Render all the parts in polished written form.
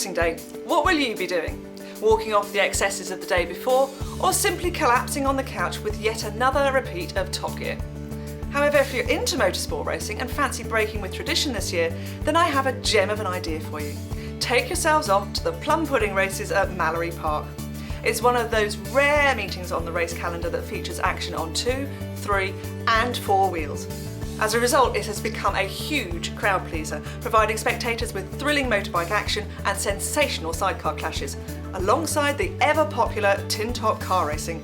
racing day, what will you be doing? Walking off the excesses of the day before, or simply collapsing on the couch with yet another repeat of Top Gear? However, if you're into motorsport racing and fancy breaking with tradition this year, then I have a gem of an idea for you. Take yourselves off to the plum pudding races at Mallory Park. It's one of those rare meetings on the race calendar that features action on 2, 3 and 4 wheels. As a result, it has become a huge crowd pleaser, providing spectators with thrilling motorbike action and sensational sidecar clashes, alongside the ever-popular tin-top car racing.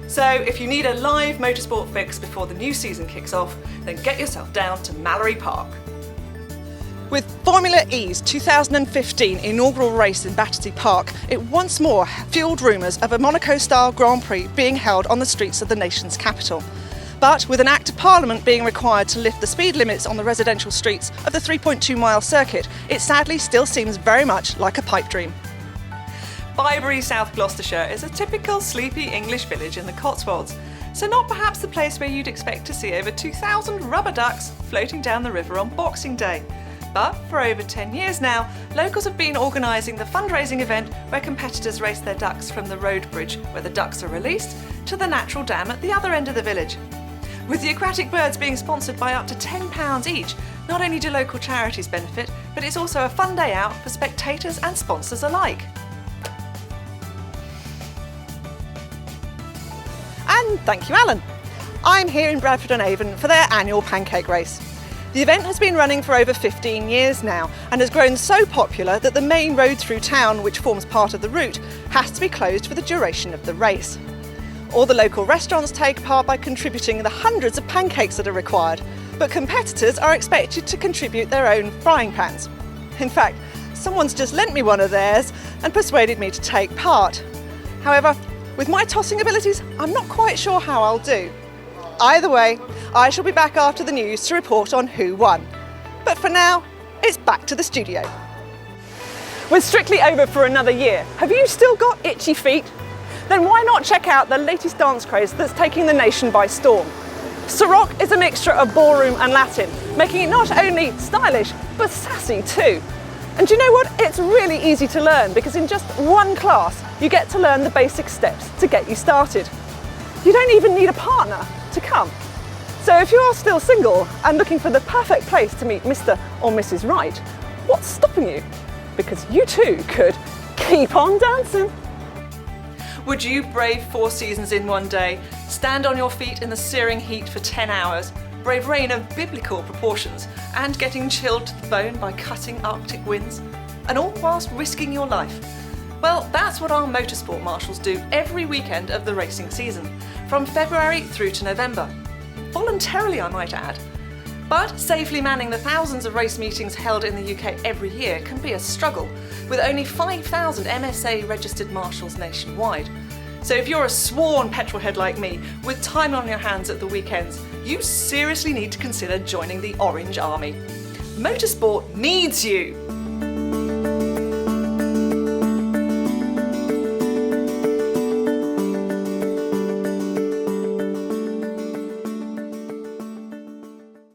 So if you need a live motorsport fix before the new season kicks off, then get yourself down to Mallory Park. With Formula E's 2015 inaugural race in Battersea Park, it once more fueled rumours of a Monaco-style Grand Prix being held on the streets of the nation's capital. But with an Act of Parliament being required to lift the speed limits on the residential streets of the 3.2-mile circuit, it sadly still seems very much like a pipe dream. Bibury, South Gloucestershire is a typical sleepy English village in the Cotswolds, so not perhaps the place where you'd expect to see over 2,000 rubber ducks floating down the river on Boxing Day. But for over 10 years now, locals have been organising the fundraising event where competitors race their ducks from the road bridge where the ducks are released to the natural dam at the other end of the village. With the aquatic birds being sponsored by up to £10 each, not only do local charities benefit, but it's also a fun day out for spectators and sponsors alike. And thank you, Alan. I'm here in Bradford-on-Avon for their annual pancake race. The event has been running for over 15 years now and has grown so popular that the main road through town, which forms part of the route, has to be closed for the duration of the race. All the local restaurants take part by contributing the hundreds of pancakes that are required, but competitors are expected to contribute their own frying pans. In fact, someone's just lent me one of theirs and persuaded me to take part. However, with my tossing abilities, I'm not quite sure how I'll do. Either way, I shall be back after the news to report on who won. But for now, it's back to the studio. With Strictly over for another year, have you still got itchy feet? Then why not check out the latest dance craze that's taking the nation by storm? Sarok is a mixture of ballroom and Latin, making it not only stylish, but sassy too. And do you know what? It's really easy to learn because in just one class, you get to learn the basic steps to get you started. You don't even need a partner to come. So if you're still single and looking for the perfect place to meet Mr. or Mrs. Right, what's stopping you? Because you too could keep on dancing. Would you brave 4 seasons in one day, stand on your feet in the searing heat for 10 hours, brave rain of biblical proportions, and getting chilled to the bone by cutting Arctic winds, and all whilst risking your life? Well, that's what our motorsport marshals do every weekend of the racing season, from February through to November. Voluntarily, I might add. But safely manning the thousands of race meetings held in the UK every year can be a struggle, with only 5,000 MSA registered marshals nationwide. So if you're a sworn petrolhead like me, with time on your hands at the weekends, you seriously need to consider joining the Orange Army. Motorsport needs you!